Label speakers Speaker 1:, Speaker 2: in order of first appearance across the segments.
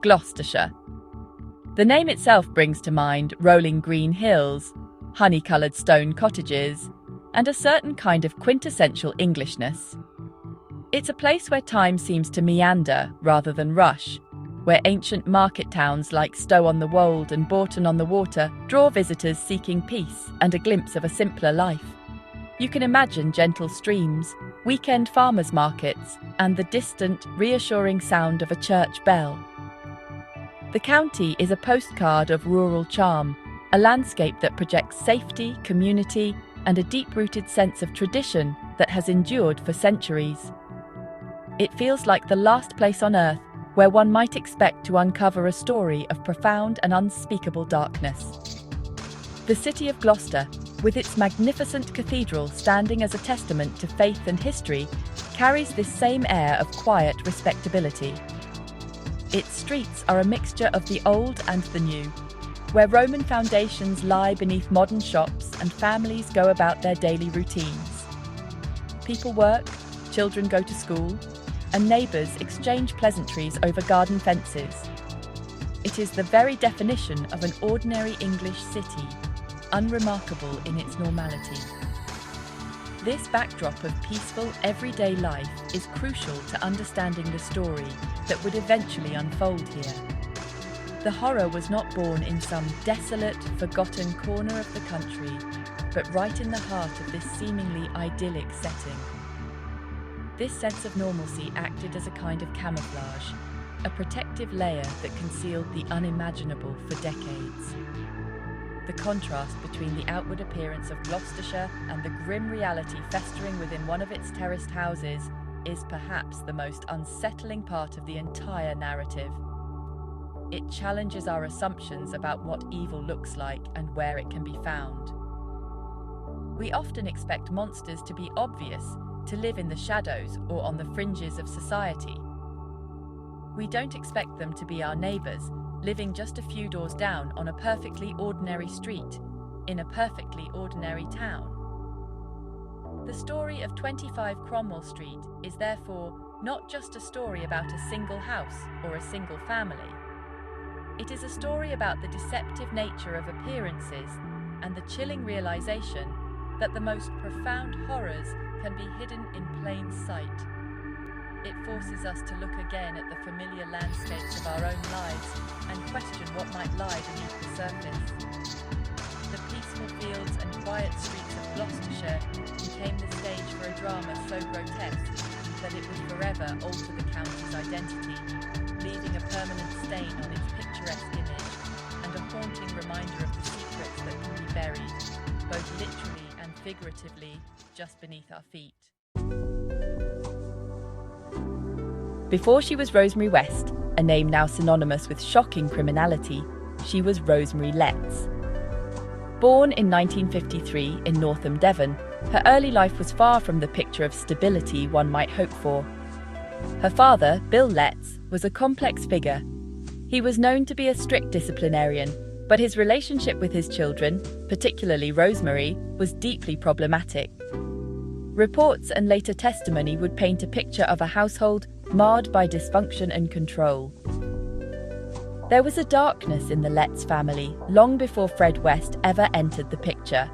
Speaker 1: Gloucestershire. The name itself brings to mind rolling green hills, honey-coloured stone cottages, and a certain kind of quintessential Englishness. It's a place where time seems to meander rather than rush, where ancient market towns like Stow-on-the-Wold and Bourton-on-the-Water draw visitors seeking peace and a glimpse of a simpler life. You can imagine gentle streams, weekend farmers' markets, and the distant, reassuring sound of a church bell. The county is a postcard of rural charm, a landscape that projects safety, community, and a deep-rooted sense of tradition that has endured for centuries. It feels like the last place on earth where one might expect to uncover a story of profound and unspeakable darkness. The city of Gloucester, with its magnificent cathedral standing as a testament to faith and history, carries this same air of quiet respectability. Its streets are a mixture of the old and the new, where Roman foundations lie beneath modern shops and families go about their daily routines. People work, children go to school, and neighbours exchange pleasantries over garden fences. It is the very definition of an ordinary English city, unremarkable in its normality. This backdrop of peaceful, everyday life is crucial to understanding the story that would eventually unfold here. The horror was not born in some desolate, forgotten corner of the country, but right in the heart of this seemingly idyllic setting. This sense of normalcy acted as a kind of camouflage, a protective layer that concealed the unimaginable for decades. The contrast between the outward appearance of Gloucestershire and the grim reality festering within one of its terraced houses is perhaps the most unsettling part of the entire narrative. It challenges our assumptions about what evil looks like and where it can be found. We often expect monsters to be obvious, to live in the shadows or on the fringes of society. We don't expect them to be our neighbours, living just a few doors down on a perfectly ordinary street, in a perfectly ordinary town. The story of 25 Cromwell Street is therefore not just a story about a single house or a single family. It is a story about the deceptive nature of appearances and the chilling realization that the most profound horrors can be hidden in plain sight. It forces us to look again at the familiar landscapes of our own lives and question what might lie beneath the surface. The peaceful fields and quiet streets of Gloucestershire became the stage for a drama so grotesque that it would forever alter the county's identity, leaving a permanent stain on its picturesque image and a haunting reminder of the secrets that can be buried, both literally and figuratively, just beneath our feet. Before she was Rosemary West, a name now synonymous with shocking criminality, she was Rosemary Letts. Born in 1953 in Northam, Devon, her early life was far from the picture of stability one might hope for. Her father, Bill Letts, was a complex figure. He was known to be a strict disciplinarian, but his relationship with his children, particularly Rosemary, was deeply problematic. Reports and later testimony would paint a picture of a household marred by dysfunction and control. There was a darkness in the Letts family long before Fred West ever entered the picture,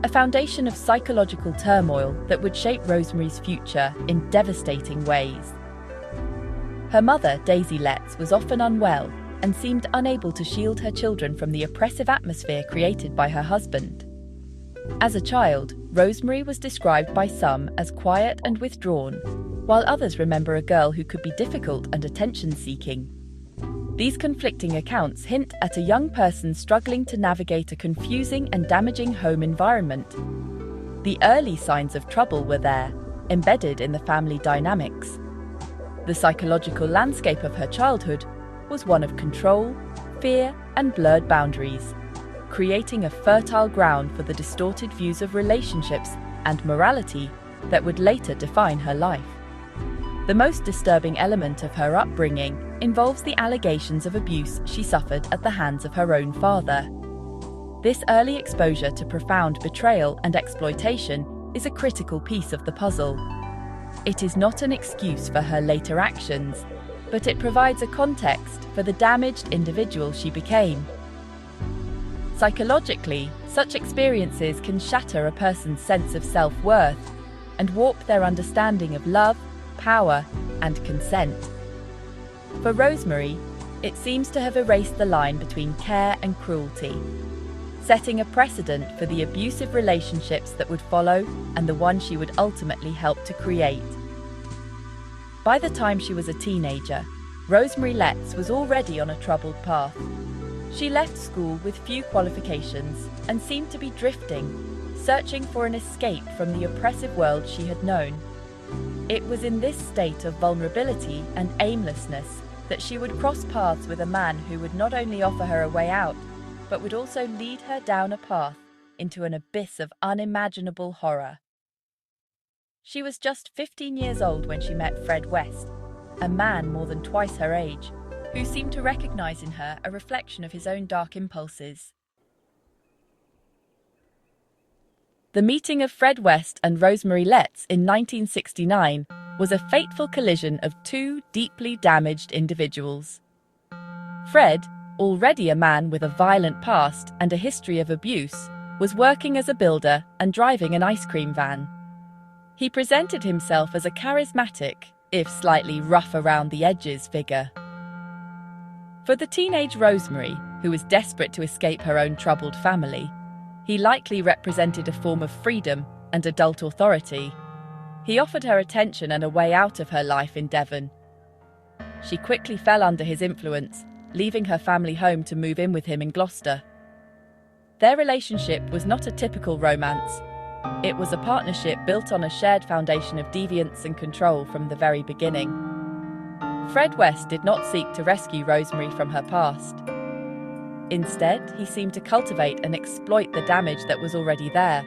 Speaker 1: a foundation of psychological turmoil that would shape Rosemary's future in devastating ways. Her mother, Daisy Letts, was often unwell and seemed unable to shield her children from the oppressive atmosphere created by her husband. As a child, Rosemary was described by some as quiet and withdrawn, while others remember a girl who could be difficult and attention-seeking. These conflicting accounts hint at a young person struggling to navigate a confusing and damaging home environment. The early signs of trouble were there, embedded in the family dynamics. The psychological landscape of her childhood was one of control, fear, and blurred boundaries, creating a fertile ground for the distorted views of relationships and morality that would later define her life. The most disturbing element of her upbringing involves the allegations of abuse she suffered at the hands of her own father. This early exposure to profound betrayal and exploitation is a critical piece of the puzzle. It is not an excuse for her later actions, but it provides a context for the damaged individual she became. Psychologically, such experiences can shatter a person's sense of self-worth and warp their understanding of love, power, and consent. For Rosemary, it seems to have erased the line between care and cruelty, setting a precedent for the abusive relationships that would follow and the one she would ultimately help to create. By the time she was a teenager, Rosemary West was already on a troubled path. She left school with few qualifications and seemed to be drifting, searching for an escape from the oppressive world she had known. It was in this state of vulnerability and aimlessness that she would cross paths with a man who would not only offer her a way out, but would also lead her down a path into an abyss of unimaginable horror. She was just 15 years old when she met Fred West, a man more than twice her age, who seemed to recognize in her a reflection of his own dark impulses. The meeting of Fred West and Rosemary West in 1969 was a fateful collision of two deeply damaged individuals. Fred, already a man with a violent past and a history of abuse, was working as a builder and driving an ice cream van. He presented himself as a charismatic, if slightly rough around the edges figure. For the teenage Rosemary, who was desperate to escape her own troubled family, he likely represented a form of freedom and adult authority. He offered her attention and a way out of her life in Devon. She quickly fell under his influence, leaving her family home to move in with him in Gloucester. Their relationship was not a typical romance. It was a partnership built on a shared foundation of deviance and control from the very beginning. Fred West did not seek to rescue Rosemary from her past. Instead, he seemed to cultivate and exploit the damage that was already there.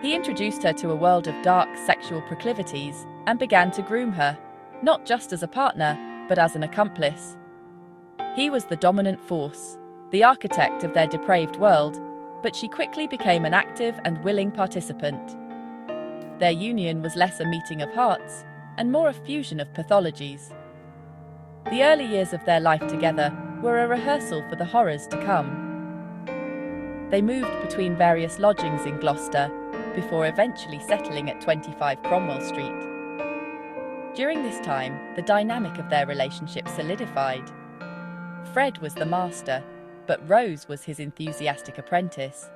Speaker 1: He introduced her to a world of dark sexual proclivities and began to groom her, not just as a partner, but as an accomplice. He was the dominant force, the architect of their depraved world, but she quickly became an active and willing participant. Their union was less a meeting of hearts and more a fusion of pathologies. The early years of their life together were a rehearsal for the horrors to come. They moved between various lodgings in Gloucester before eventually settling at 25 Cromwell Street. During this time, the dynamic of their relationship solidified. Fred was the master, but Rose was his enthusiastic apprentice.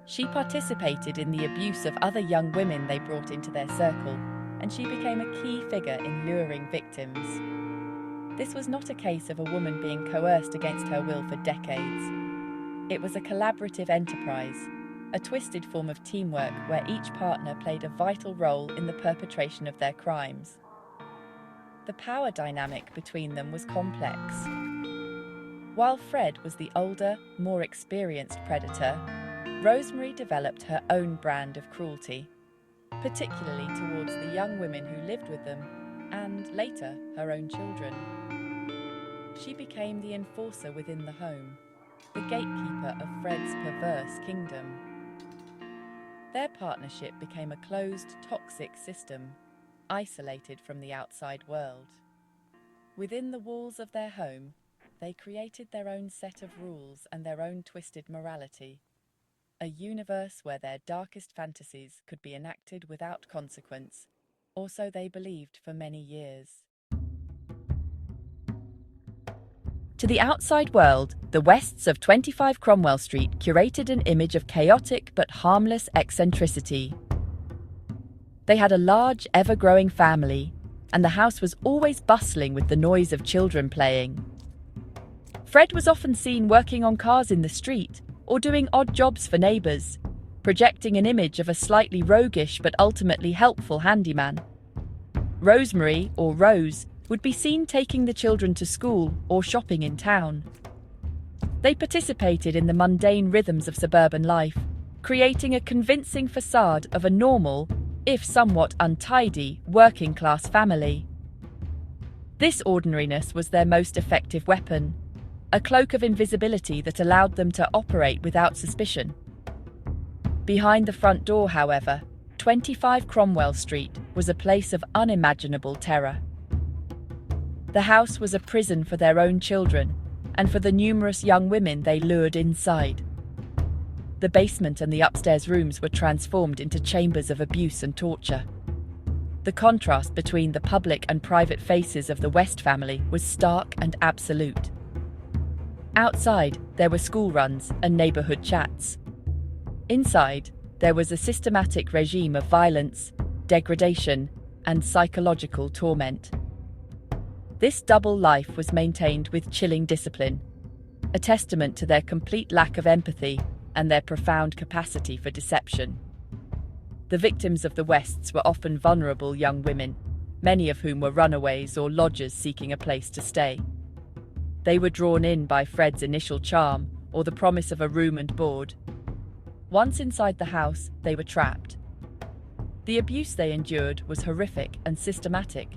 Speaker 1: She participated in the abuse of other young women they brought into their circle, and she became a key figure in luring victims. This was not a case of a woman being coerced against her will for decades. It was a collaborative enterprise, a twisted form of teamwork where each partner played a vital role in the perpetration of their crimes. The power dynamic between them was complex. While Fred was the older, more experienced predator, Rosemary developed her own brand of cruelty, particularly towards the young women who lived with them, and later, her own children. She became the enforcer within the home, the gatekeeper of Fred's perverse kingdom. Their partnership became a closed, toxic system, isolated from the outside world. Within the walls of their home, they created their own set of rules and their own twisted morality, a universe where their darkest fantasies could be enacted without consequence, or so they believed for many years. To the outside world, the Wests of 25 Cromwell Street curated an image of chaotic but harmless eccentricity. They had a large, ever-growing family, and the house was always bustling with the noise of children playing. Fred was often seen working on cars in the street or doing odd jobs for neighbours, projecting an image of a slightly roguish but ultimately helpful handyman. Rosemary, or Rose, would be seen taking the children to school or shopping in town. They participated in the mundane rhythms of suburban life, creating a convincing facade of a normal, if somewhat untidy, working-class family. This ordinariness was their most effective weapon, a cloak of invisibility that allowed them to operate without suspicion. Behind the front door, however, 25 Cromwell Street was a place of unimaginable terror. The house was a prison for their own children and for the numerous young women they lured inside. The basement and the upstairs rooms were transformed into chambers of abuse and torture. The contrast between the public and private faces of the West family was stark and absolute. Outside, there were school runs and neighborhood chats. Inside, there was a systematic regime of violence, degradation, and psychological torment. This double life was maintained with chilling discipline, a testament to their complete lack of empathy and their profound capacity for deception. The victims of the Wests were often vulnerable young women, many of whom were runaways or lodgers seeking a place to stay. They were drawn in by Fred's initial charm or the promise of a room and board. Once inside the house, they were trapped. The abuse they endured was horrific and systematic.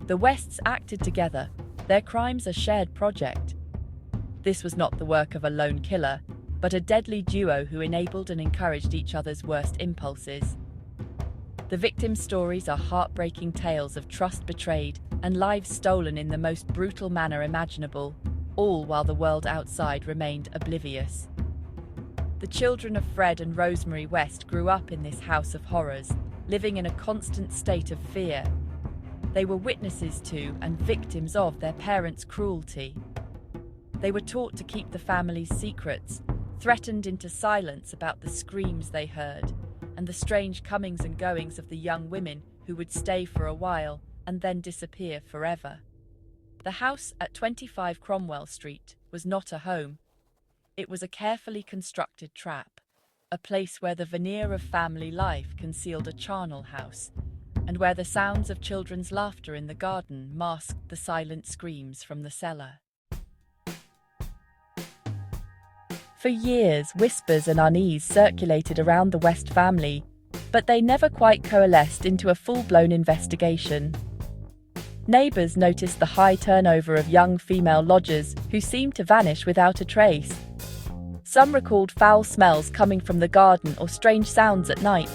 Speaker 1: The Wests acted together, their crimes a shared project. This was not the work of a lone killer, but a deadly duo who enabled and encouraged each other's worst impulses. The victims' stories are heartbreaking tales of trust betrayed and lives stolen in the most brutal manner imaginable, all while the world outside remained oblivious. The children of Fred and Rosemary West grew up in this house of horrors, living in a constant state of fear. They were witnesses to and victims of their parents' cruelty. They were taught to keep the family's secrets, threatened into silence about the screams they heard, and the strange comings and goings of the young women who would stay for a while and then disappear forever. The house at 25 Cromwell Street was not a home. It was a carefully constructed trap, a place where the veneer of family life concealed a charnel house, and where the sounds of children's laughter in the garden masked the silent screams from the cellar. For years, whispers and unease circulated around the West family, but they never quite coalesced into a full-blown investigation. Neighbours noticed the high turnover of young female lodgers who seemed to vanish without a trace. Some recalled foul smells coming from the garden or strange sounds at night.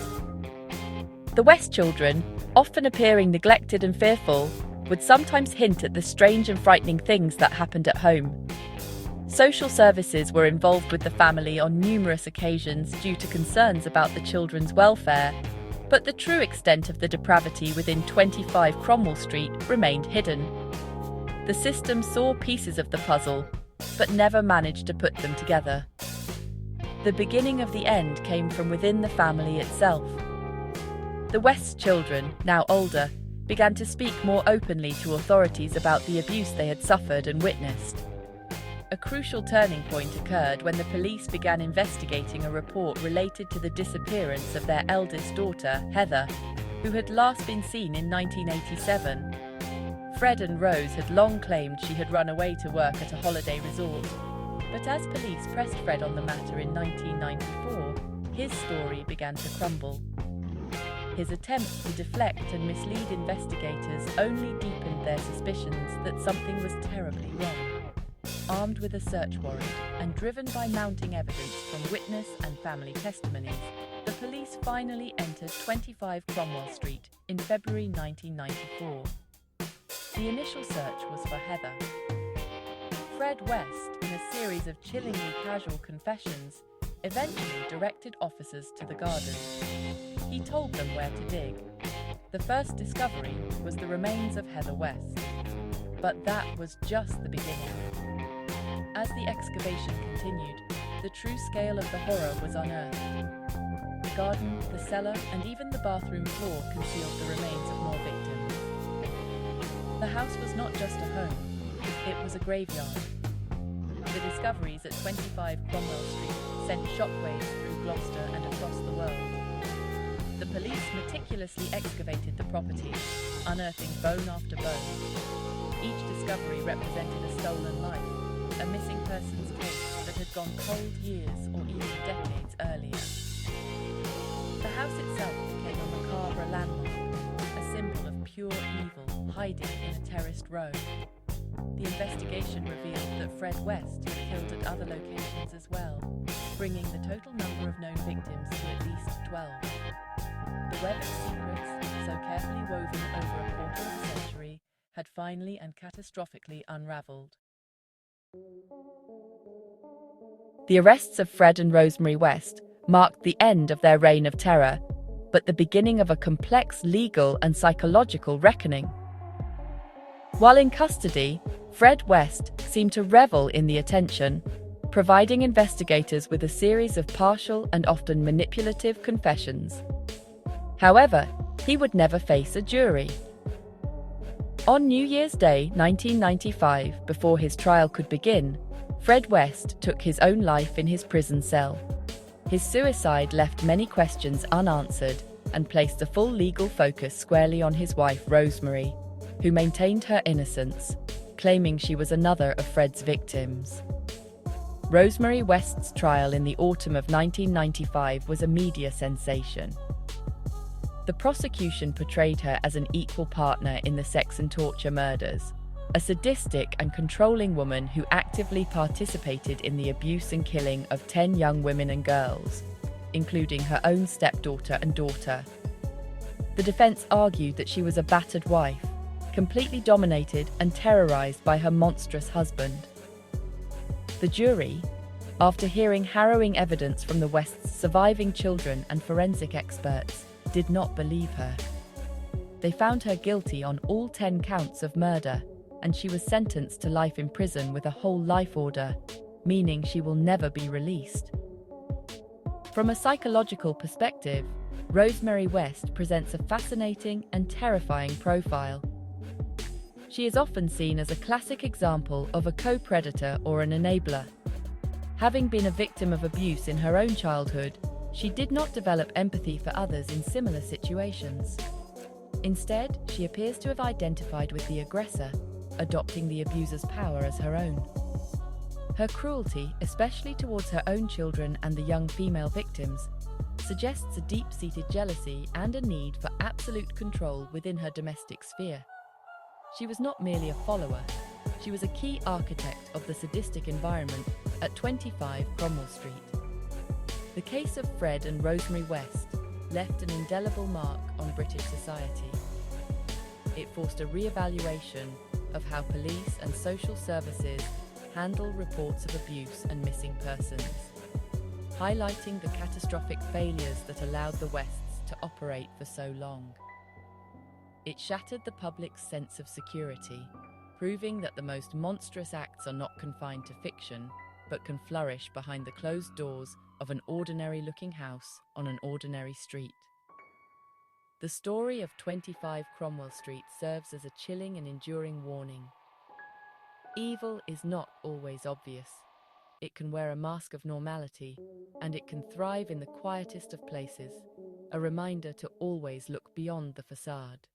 Speaker 1: The West children, often appearing neglected and fearful, would sometimes hint at the strange and frightening things that happened at home. Social services were involved with the family on numerous occasions due to concerns about the children's welfare, but the true extent of the depravity within 25 Cromwell Street remained hidden. The system saw pieces of the puzzle, but never managed to put them together. The beginning of the end came from within the family itself. The West's children, now older, began to speak more openly to authorities about the abuse they had suffered and witnessed. A crucial turning point occurred when the police began investigating a report related to the disappearance of their eldest daughter, Heather, who had last been seen in 1987. Fred and Rose had long claimed she had run away to work at a holiday resort, but as police pressed Fred on the matter in 1994, his story began to crumble. His attempts to deflect and mislead investigators only deepened their suspicions that something was terribly wrong. Armed with a search warrant and driven by mounting evidence from witness and family testimonies, the police finally entered 25 Cromwell Street in February 1994. The initial search was for Heather. Fred West, in a series of chillingly casual confessions, eventually directed officers to the garden. He told them where to dig. The first discovery was the remains of Heather West. But that was just the beginning. As the excavation continued, the true scale of the horror was unearthed. The garden, the cellar, and even the bathroom floor concealed the remains of more victims. The house was not just a home, it was a graveyard. The discoveries at 25 Cromwell Street sent shockwaves through Gloucester and across the world. The police meticulously excavated the property, unearthing bone after bone. Each discovery represented a stolen life, a missing persons case that had gone cold years or even decades earlier. The house itself became a macabre landmark, a symbol of pure evil hiding in a terraced row. The investigation revealed that Fred West had killed at other locations as well, bringing the total number of known victims to at least 12. The web of secrets, so carefully woven over a quarter of a century, had had finally and catastrophically unraveled. The arrests of Fred and Rosemary West marked the end of their reign of terror, but the beginning of a complex legal and psychological reckoning. While in custody, Fred West seemed to revel in the attention, providing investigators with a series of partial and often manipulative confessions. However, he would never face a jury. On New Year's Day 1995, before his trial could begin, Fred West took his own life in his prison cell. His suicide left many questions unanswered and placed the full legal focus squarely on his wife Rosemary, who maintained her innocence, claiming she was another of Fred's victims. Rosemary West's trial in the autumn of 1995 was a media sensation. The prosecution portrayed her as an equal partner in the sex and torture murders, a sadistic and controlling woman who actively participated in the abuse and killing of 10 young women and girls, including her own stepdaughter and daughter. The defense argued that she was a battered wife, completely dominated and terrorized by her monstrous husband. The jury, after hearing harrowing evidence from the West's surviving children and forensic experts, did not believe her. They found her guilty on all 10 counts of murder, and she was sentenced to life in prison with a whole life order, meaning she will never be released. From a psychological perspective, Rosemary West presents a fascinating and terrifying profile. She is often seen as a classic example of a co-predator or an enabler. Having been a victim of abuse in her own childhood, she did not develop empathy for others in similar situations. Instead, she appears to have identified with the aggressor, adopting the abuser's power as her own. Her cruelty, especially towards her own children and the young female victims, suggests a deep-seated jealousy and a need for absolute control within her domestic sphere. She was not merely a follower, she was a key architect of the sadistic environment at 25 Cromwell Street. The case of Fred and Rosemary West left an indelible mark on British society. It forced a re-evaluation of how police and social services handle reports of abuse and missing persons, highlighting the catastrophic failures that allowed the Wests to operate for so long. It shattered the public's sense of security, proving that the most monstrous acts are not confined to fiction, but can flourish behind the closed doors of an ordinary-looking house on an ordinary street. The story of 25 Cromwell Street serves as a chilling and enduring warning. Evil is not always obvious. It can wear a mask of normality, and it can thrive in the quietest of places, a reminder to always look beyond the facade.